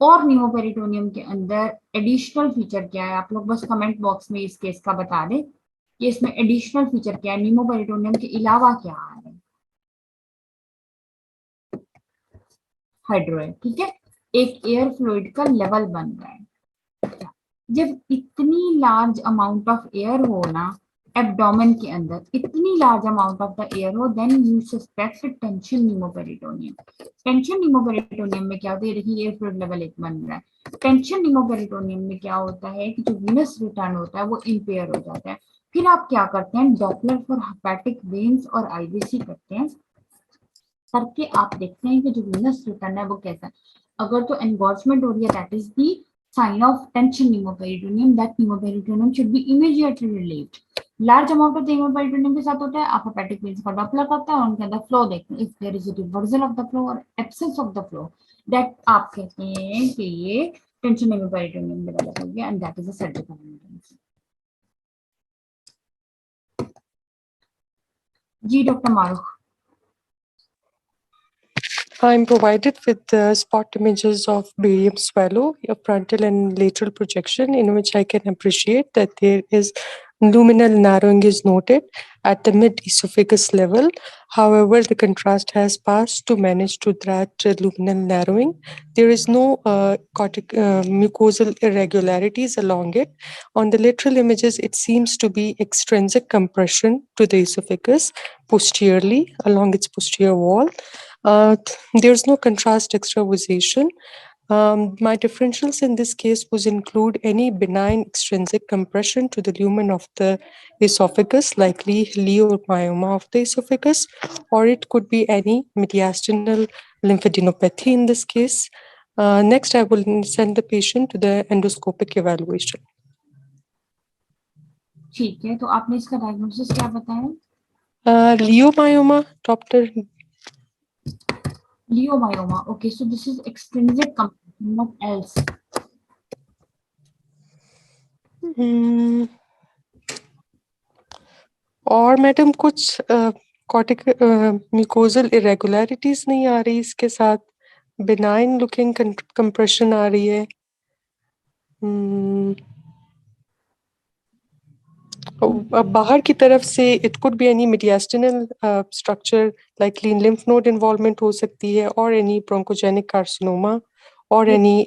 और न्यूमोपेरिटोनियम के अंदर एडिशनल फीचर क्या है, आप लोग बस कमेंट बॉक्स में इस केस का बता दें कि इसमें एडिशनल फीचर क्या है, न्यूमोपेरिटोनियम के अलावा क्या आ रहा है। हाइड्रो है, ठीक है, एक एयर फ्लूइड का लेवल बन रहा है। जब इतनी लार्ज अमाउंट ऑफ एयर हो ना एब्डोमेन के अंदर, इतनी large amount of the air हो, then you suspect tension pneumoperitoneum. Tension pneumoperitoneum में क्या होता है, देखिए एयर फ्लूइड लेवल एक बन रहा है। टेंशन न्यूमोपेरिटोनियम में क्या होता है कि जो वीनस रिटर्न होता है वो इम्पेयर हो जाता है। फिर आप क्या करते हैं, डॉपलर फॉर हेपेटिक वेन्स और आईवीसी करते हैं, करके आप देखते हैं कि जो वीनस रिटर्न है वो कैसा है। अगर तो एनगॉर्जमेंट हो रही है, that is the sign of tension pneumoperitoneum, that pneumoperitoneum should be immediately relieved। Large amount of pneumoperitoneum के साथ होता है, आप हेपेटिक वेन्स का डॉपलर करते हैं और उनके अंदर फ्लो देखते हैं, if there is a reversal of the flow और absence of the flow, that आप कहते हैं कि ये टेंशन pneumoperitoneum डेवलप हो गया and that is a surgical emergency. जी doctor Maroof. I'm provided with spot images of barium swallow, a frontal and lateral projection, in which I can appreciate that there is luminal narrowing is noted at the mid-esophagus level. However, the contrast has passed to manage to that luminal narrowing. There is no mucosal irregularities along it. On the lateral images, it seems to be extrinsic compression to the esophagus posteriorly along its posterior wall. There's no contrast extravasation. My differentials in this case would include any benign extrinsic compression to the lumen of the esophagus, likely leiomyoma of the esophagus, or it could be any mediastinal lymphadenopathy in this case. Next, I will send the patient to the endoscopic evaluation. ठीक है, तो आपने इसका diagnosis क्या बताया? Leiomyoma, Dr. Leiomyoma. Okay, so this is extrinsic compression, what else? और madam कुछ कॉर्टिक mucosal irregularities नहीं आ रही, इसके साथ बिनाइन लुकिंग कंप्रेशन आ रही है। अब बाहर की तरफ से it could be any mediastinal structure likely lymph node involvement हो सकती है, और एनी ब्रोंकोजेनिक कार्सिनोमा, और एनी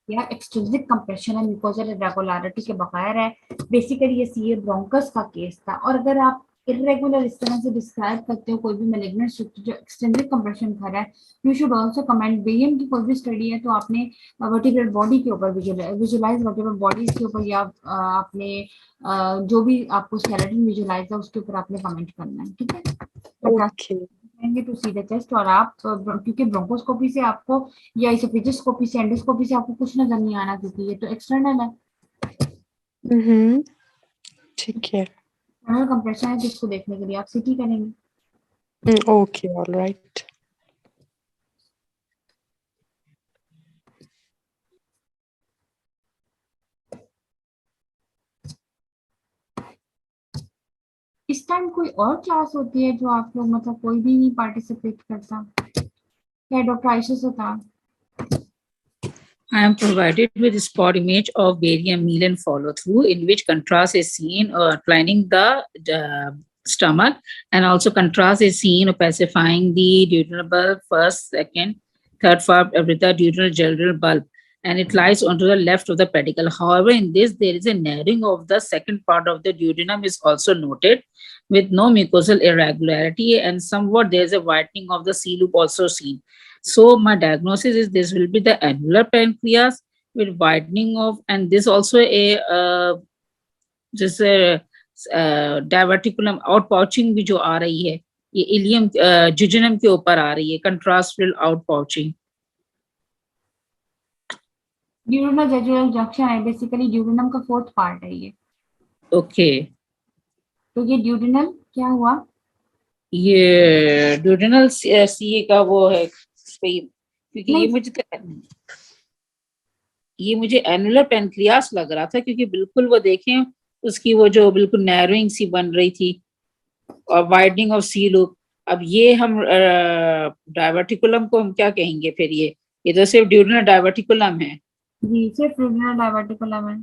या एक्सट्रिंसिक कंप्रेशन है, म्यूकोजल इरेगुलरिटी के बगैर है। बेसिकली ये सीए ब्रोंकस का केस था। और अगर आप इरेगुलर इस तरह से डिस्क्राइब करते हो कोई भी मैलिग्नेंट स्ट्रक्चर जो एक्सटेंसिव कंप्रेशन कर रहा है, you should also comment. Barium की कोई भी स्टडी है तो आपने वर्टिब्रल बॉडी के ऊपर विजुलाइज वर्टिब्रल बॉडीज के ऊपर, या आपने जो भी आपको स्केलेटन विजुलाइज है उसके ऊपर आपने कमेंट करना है, ठीक है। Okay to see the chest. और आप क्योंकि ब्रोंकोस्कोपी से आपको या इसोफेजियोस्कोपी से एंडोस्कोपी से आपको कुछ नजर नहीं आना, क्योंकि ये तो एक्सटर्नल है। ठीक है, एक्सटर्नल कंप्रेशन है जिसको देखने के लिए आप सीटी करेंगे। Okay, alright. इस टाइम कोई और क्लास होती है जो आप लोग मतलब कोई भी नहीं पार्टिसिपेट करता? क्या doctor Ayesha Sattar? I am provided with a spot image of barium meal and follow through, in which contrast is seen outlining the stomach, and also contrast is seen opacifying the duodenal bulb, first, second, third, fourth, with the duodenal general bulb, and it lies onto the left of the pedicle. However, in this, there is a narrowing of the second part of the duodenum is also noted, with no mucosal irregularity, and somewhat there is a whitening of the C loop also seen. So my diagnosis is this will be the annular pancreas with widening of, and this also a जैसे diverticulum out pouching भी जो आ रही है, ये ilium जुजिनम के ऊपर आ रही है, contrast outpouching. Duodenal jejunal junction है, बेसिकली ड्यूडेनम का फोर्थ पार्ट है ये। ओके, तो ये ड्यूडेनल क्या हुआ? ये ड्यूडेनल सीए का वो है, क्योंकि ये मुझे एनुलर पेनक्रियास लग रहा था, क्योंकि बिल्कुल वो देखें उसकी वो जो बिल्कुल नैरोइंग सी बन रही थी और वाइडनिंग ऑफ सी लूप। अब ये हम डायवर्टिकुलम को हम क्या कहेंगे फिर? ये तो सिर्फ ड्यूडेनल डायवर्टिकुलम है। जी, सिर्फ ड्यूडेनल डायवर्टिकुलम है।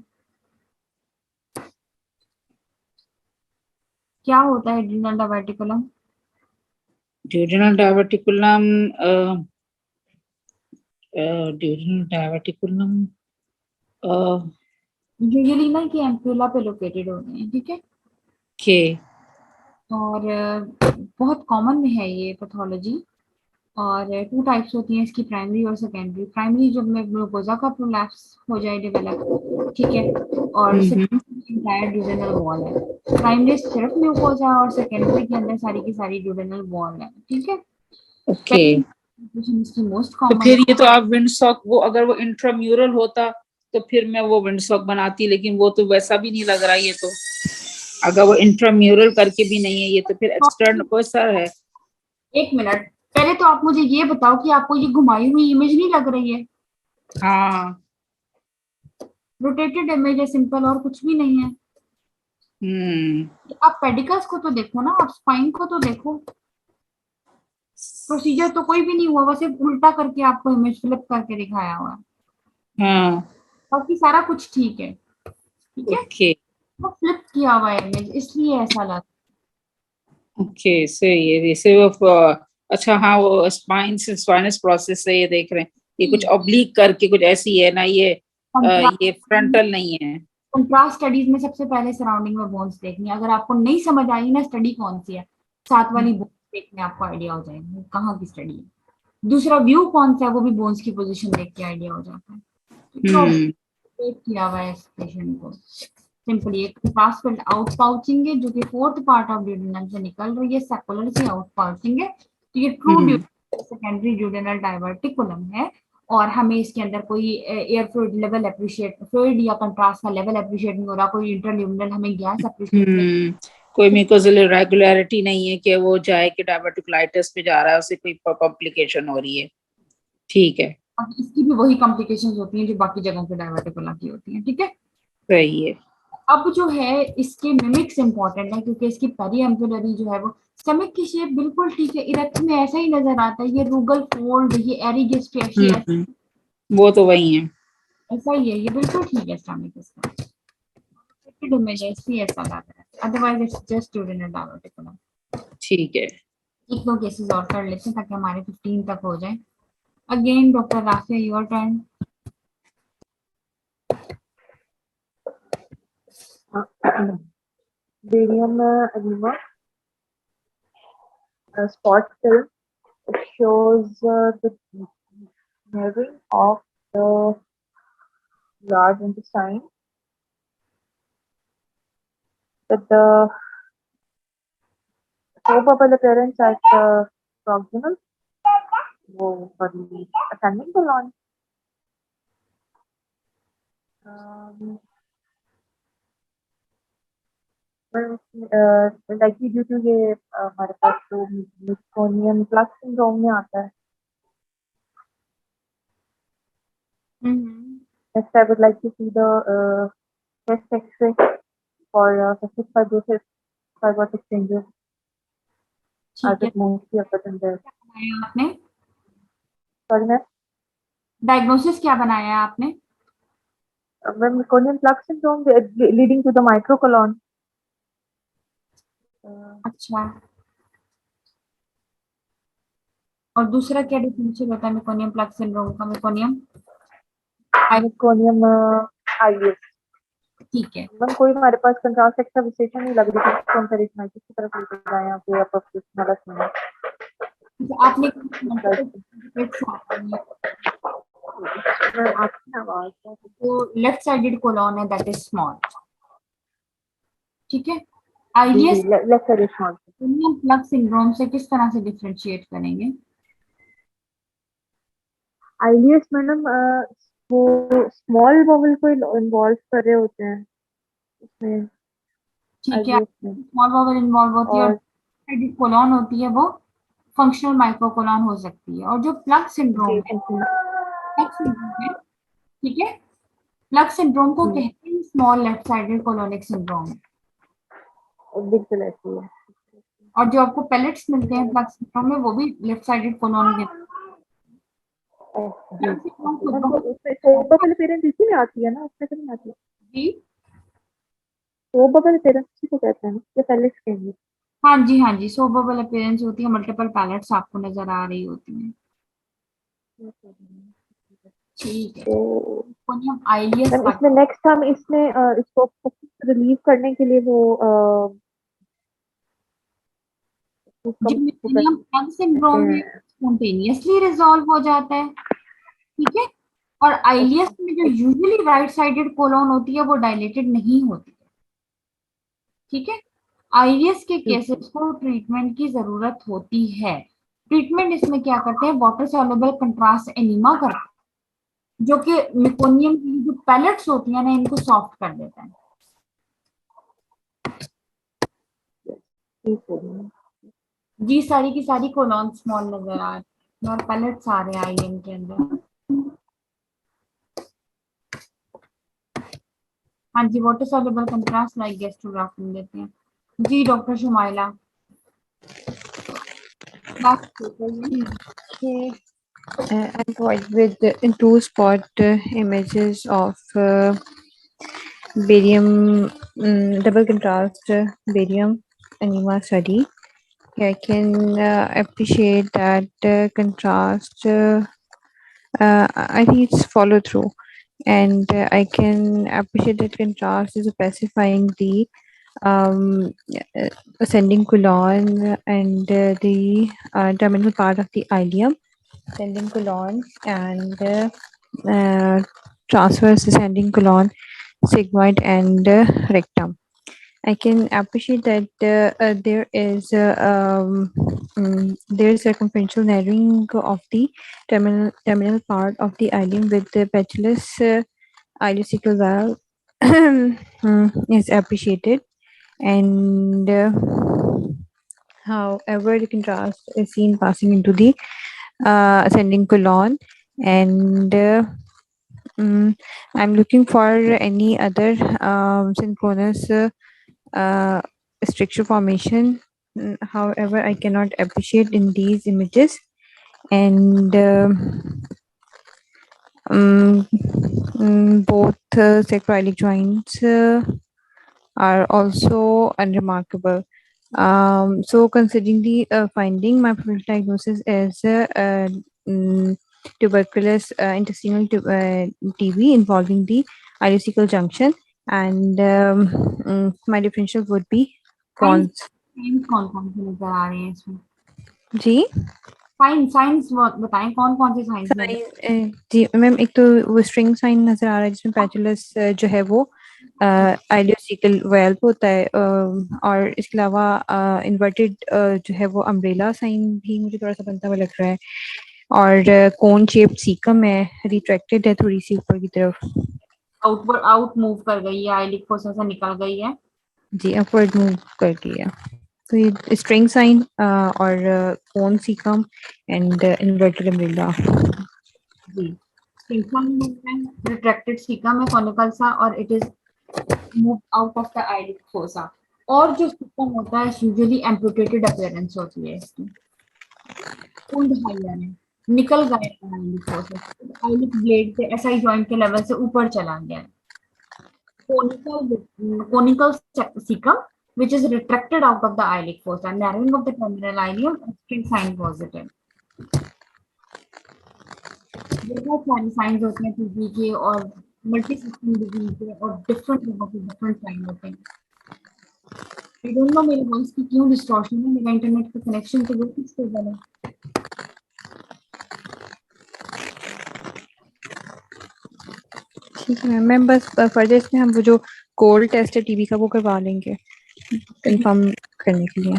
क्या होता है duodenal diverticulum? Duodenal diverticulum duodenal diverticulum usually ना कि एम्पुला पे लोकेटेड होते हैं, ठीक है। के और बहुत कॉमन में है ये पैथोलॉजी। और टू टाइप्स होती हैं इसकी, प्राइमरी और सेकेंडरी। प्राइमरी जब में ग्लूकोजा का प्रोलैप्स हो जाए डेवलप, ठीक है, और सेकेंडरी इंटायर ड्यूडेनल वॉल है। प्राइमरी सिर्फ ग्लूकोजा और सेकेंडरी के अंदर सारी की सारी ड्यूडेनल वॉल है, ठीक है। ओके, इसकी मोस्ट तो कॉमन फिर ये तो आप विंडसॉक, वो अगर वो इंट्राम्यूरल होता तो फिर मैं वो विंडसॉक बनाती, लेकिन वो तो वैसा भी नहीं लग रहा। ये तो अगर वो इंट्राम्यूरल करके भी नहीं है, ये तो फिर एक्सटर्नल कोई सर है। एक मिनट, पहले तो आप मुझे ये बताओ कि आपको ये घुमाई हुई इमेज नहीं लग रही है? हाँ, रोटेटेड इमेज है, सिंपल, और कुछ भी नहीं है। आप पेडिकल्स को तो देखो ना, आप स्पाइन को तो देखो। प्रोसीजर तो कोई भी नहीं हुआ, बस सिर्फ उल्टा करके आपको इमेज फ्लिप करके दिखाया हुआ है। हाँ, बाकी सारा कुछ ठीक है, ठीक है। ओके वो फ्लिप किया हुआ है इमेज, इसलिए ऐसा लगा। ओके, सही है। जैसे वो अच्छा, हाँ, वो स्पाइन से स्पाइनस प्रोसेस से ये देख रहे हैं, ये कुछ ऑब्लिक करके कुछ ऐसी है ना, ये फ्रंटल नहीं है। कंट्रास्ट स्टडीज में सबसे पहले सराउंडिंग में बोन्स देखनी है। अगर आपको नहीं समझ आई ना स्टडी कौन सी है, साथ वाली बोन्स देखने आपको आइडिया हो जाएगा कहाँ की स्टडी है। दूसरा व्यू कौन सा है, वो भी बोन्स की पोजीशन देख के आइडिया हो जाता है। किया हुआ है इस पेशेंट को। सिंपली एक पास फील्ड आउट पाउचिंग है, जो कि फोर्थ पार्ट ऑफ ड्यूडेनम से निकल रही है, सेकुलर से आउट पाउचिंग है। तो ये ट्रू सेकेंडरी ड्यूडेनल डायवर्टिकुलम है। और हमें इसके अंदर कोई air fluid level appreciate, fluid या कंट्रास्ट का लेवल अप्रिशिएट नहीं हो रहा, कोई इंटरल्यूमिनल हमें गैस अप्रिशिएट नहीं। कोई म्यूकोजल रेगुलरिटी नहीं है कि वो जाए कि डायवर्टिकुलाइटिस पे जा रहा है, उससे कोई कॉम्प्लिकेशन हो रही है। ठीक है, इसकी भी वही कॉम्प्लिकेशंस होती हैं जो बाकी जगहों पे डायवर्टिकुला की होती हैं, ठीक है। सही है। अब जो है इसके मिमिक्स इंपॉर्टेंट है, क्योंकि इसकी पेरीएम्पुलरी जो है वो स्टमक की शेप बिल्कुल ठीक है, इरेक्ट में ऐसा ही नजर आता है। ये रूगल फोल्ड, ये एरिगेस्ट्रेशियस, वो तो वही है, ऐसा ही है, ये बिल्कुल ठीक है स्टमक इसका। इमेज ऐसी ऐसा लग रहा है, otherwise it's just duodenal diverticulum. ठीक है। एक दो केसेस और कर लेते हैं ताकि हमारे 15 तक हो जाए। Again doctor Rafia, your turn. Barium edema, spot film. It shows the narrowing of the large intestine with the toe bubble appearance at the proximal for the ascending colon. Likely due to ये हमारे पास तो मिस्कोनियम plus syndrome में आता है। Next, I would like to see the chest X-ray for cystic fibrosis, fibrotic changes. As it mostly occurs in there. आपने Sorry, ma'am. Diagnosis क्या बनाया है आपने? Meconium plug syndrome leading to the microcolon. अच्छा, और दूसरा क्या डिफरेंशियल होता है मेकोनियम प्लग सिंड्रोम का? Meconium IVS. ठीक है। कोई हमारे पास कंट्रास्ट एक्स्ट्रा विशेषण नहीं लग रही थी, कंपैरिजन की तरफ लेकर जाए यहाँ पे आप वाला सुनो। आपने मैम आपकी आवाज तो लेफ्ट साइडेड कोलॉन है दैट इज स्मॉल, ठीक है। जी आइलियस जी left side small. Plug syndrome से किस तरह से डिफरेंशिएट करेंगे? आइलियस मैडम वो स्मॉल वोवेल को इन्वॉल्व कर रहे होते हैं उसमें, ठीक है, आइलियस में। स्मॉल वोवेल इन्वॉल्व होती है और और साइडेड कोलॉन होती है वो फंक्शनल माइक्रोकोलॉन हो सकती है। और जो प्लग सिंड्रोम जी है, प्लग सिंड्रोम है, ठीक है, प्लग सिंड्रोम को जी कहते हैं small left sided colonic syndrome. बिल्कुल ऐसी है। और जो आपको पेलेट्स मिलते हैं प्लग सिंड्रोम में वो भी लेफ्ट साइडेड कोलोनिक जी प्लग सिंड्रोम ओके खुद मैम, तो बहुत उसमें फोर बबल पेरेंट इसी में आती है ना, उसमें तो नहीं आती है? जी, फोर बबल पेरेंट इसी को कहते हैं ना, ये पहले कहेंगे। हाँ जी, हाँ जी, सोबेबल अपीयरेंस होती है, मल्टीपल पैलेट्स आपको नजर आ रही होती हैं, ठीक है। तो तो हम आइलियस मैम का इसमें नेक्स्ट हम इसमें इसको रिलीव करने के लिए वो उसका वो जिम्मेलियम प्लग करते सिंड्रोम में हैं। स्पॉन्टेनियसली रिजॉल्व हो जाता है, ठीक है। और आइलियस में जो यूजुअली राइट साइडेड कोलोन होती है वो डायलेटेड नहीं होती है, ठीक है। आईवीएस के ठीक है। केसेस को ट्रीटमेंट की जरूरत होती है। ट्रीटमेंट इसमें क्या करते हैं, वाटर सॉल्युबल कंट्रास्ट एनिमा करते हैं, जो कि मेकोनियम की जो पैलेट्स होती है ना इनको सॉफ्ट कर देता है। ठीक है मैम। जी सारी की सारी कोलॉन स्मॉल नजर आ रही है और पैलेट्स आ रहे हैं आईएम के अंदर। हाँ जी, वाटर सॉल्युबल कंट्रास्ट लाइक गेस्ट्रोग्राफिन देते हैं। जी डॉक्टर शुमाइला, बात बताइए। Okay. I'm provided with two spot images of barium double contrast barium anema study. I can appreciate that contrast. I think it's follow through, and I can appreciate that contrast is specifying the um, uh, ascending colon and the terminal part of the ileum, ascending colon and transverse ascending colon, sigmoid and rectum. I can appreciate that there is circumferential narrowing of the terminal part of the ileum with the patulous ileocecal valve is appreciated, and however the contrast is seen passing into the ascending colon, and I'm looking for any other synchronous uh, structure formation. However, I cannot appreciate in these images, and both sacroiliac joints are also unremarkable. So, considering the finding, my preferred diagnosis is tuberculous intestinal TB involving the ileocecal junction, and my differential would be science cons. Science कौन कौन से नजर आ रहे हैं इसमें? जी science science बताएं कौन कौन से साइंस नजर? साइन जी मैम, एक तो वो स्ट्रिंग साइन नजर आ रहा है जिसमें पैचुलस जो है वो आइलियोसिकल वेल्व होता है, और इसके अलावा इन्वर्टेड जो है वो अम्ब्रेला साइन भी मुझे थोड़ा सा बनता हुआ लग रहा है, और कोन शेप्ड सीकम है, रिट्रैक्टेड है थोड़ी सी ऊपर की तरफ। आउटवर्ड आउट मूव कर गई है, आईलिक फोसा से निकल गई है। जी अपवर्ड मूव कर दिया, तो ये स्ट्रिंग साइन और cone caecum and inverted umbrella. जी रिट्रैक्टेड सीकम है कॉनिकल सा और it is move out of the iliac fossa. और जो सीकम होता है यूजुअली एम्पुटेटेड अपीयरेंस होती है इसकी, पुल्ड हायर है, निकल गया है आईलिक फोसा, आईलिक ब्लेड से एसआई जॉइंट के लेवल से ऊपर चला गया है। conical cecum which is retracted out of the iliac fossa, narrowing of the terminal ileum, string sign positive। बहुत सारे साइंस होते हैं टीबी के और मल्टी सिस्टम डिजीज के और डिफरेंट लोगों के डिफरेंट साइन होते हैं। आई डोंट नो मेरे वॉइस की क्यों डिस्टॉर्शन है, मेरा इंटरनेट का कनेक्शन तो बिल्कुल स्टेबल है। ठीक है मैम, बस फर्दर इसमें हम वो जो कोल्ड टेस्ट है टीबी का वो करवा लेंगे कंफर्म करने के लिए।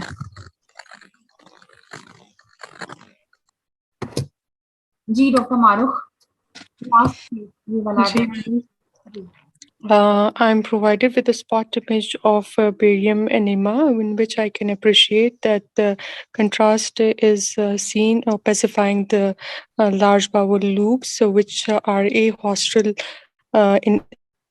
जी डॉक्टर मारूख, लास्ट ये वाला जी, address। I'm provided with a spot image of barium enema, in which I can appreciate that the contrast is seen pacifying the large bowel loops, which are ahostral in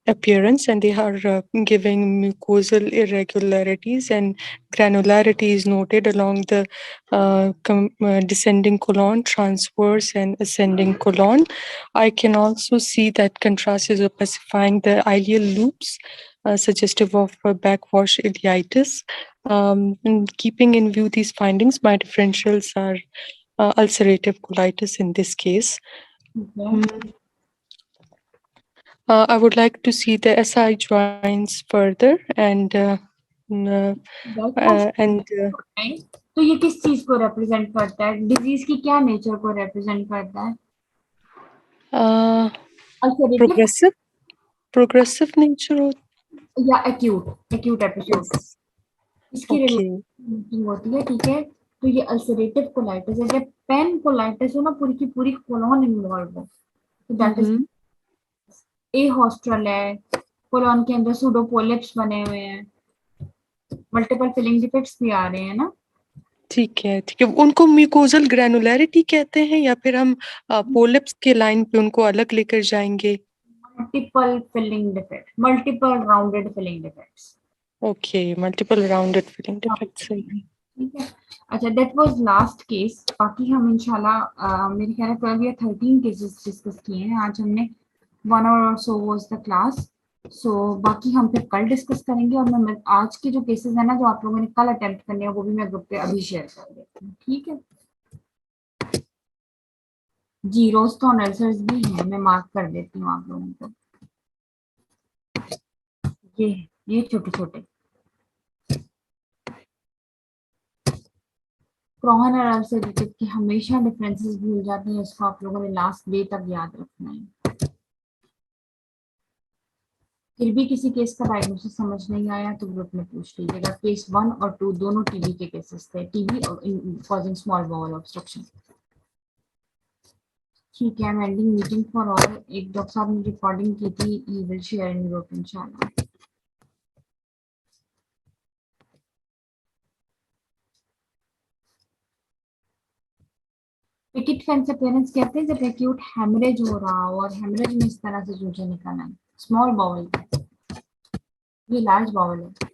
appearance, and they are giving mucosal irregularities, and granularity is noted along the descending colon, transverse and ascending colon. I can also see that contrast is opacifying the ileal loops, suggestive of backwash ileitis. And keeping in view these findings, my differentials are ulcerative colitis in this case. ठीक है, I would like to see the SI joints further and and तो ये किस चीज को represent करता है, disease की क्या नेचर को रिप्रेजेंट करता है? uh, ulcerative progressive nature of या एक्यूट एपिसोड, yes. इसकी Okay. मीटिंग होती है, ठीक है। तो ये अल्सरेटिव कोलाइटिस है, जब पेन कोलाइटिस हो ना, पूरी की पूरी कोलोन इन्वॉल्व हो, तो that is Mm-hmm. A hostel है, कोलोन के अंदर सूडोपोलिप्स बने हुए हैं, मल्टीपल फिलिंग डिफेक्ट्स भी आ रहे हैं ना। ठीक है, ठीक है। उनको म्यूकोजल ग्रैनुलैरिटी कहते हैं या फिर हम पोलिप्स के लाइन पे उनको अलग लेकर जाएंगे? Multiple filling defect, multiple rounded filling defects. Okay, multiple rounded filling defects. ठीक है, अच्छा दैट वाज लास्ट केस। बाकी हम इंशाल्लाह मेरे ख्याल है 12 या 13 केसेस डिस्कस किए हैं आज हमने, 1 hour और सो वाज द क्लास। सो बाकी हम फिर कल डिस्कस करेंगे, और मैं आज के जो केसेस है ना जो आप लोगों ने कल अटेम्प्ट करने हैं वो भी मैं ग्रुप पे अभी शेयर कर देती हूँ, ठीक है। जीरोस तो अल्सर्स भी हैं, मैं मार्क कर देती हूँ आप लोगों को। ये छोटे छोटे क्रॉन और अल्सरेटिव के हमेशा डिफरेंसेस भूल जाते हैं, इसको आप लोगों ने लास्ट डे तक याद रखना है। फिर भी किसी केस का डायग्नोसिस समझ नहीं आया तो ग्रुप में पूछ लीजिएगा। केस 1 और 2 दोनों टीबी के केसेस थे, टीबी और कॉजिंग स्मॉल बाउल ऑब्स्ट्रक्शन। ठीक है, I am ending meeting for all. एक डॉक्टर साहब ने रिकॉर्डिंग की थी, he will share in group इंशाल्लाह। पिकेट फेंस अपीयरेंस कहते हैं जब एक्यूट हेमरेज हो रहा हो और हेमरेज में इस तरह से चूजे निकलना है, स्मॉल बाउल, ये लार्ज बाउल है।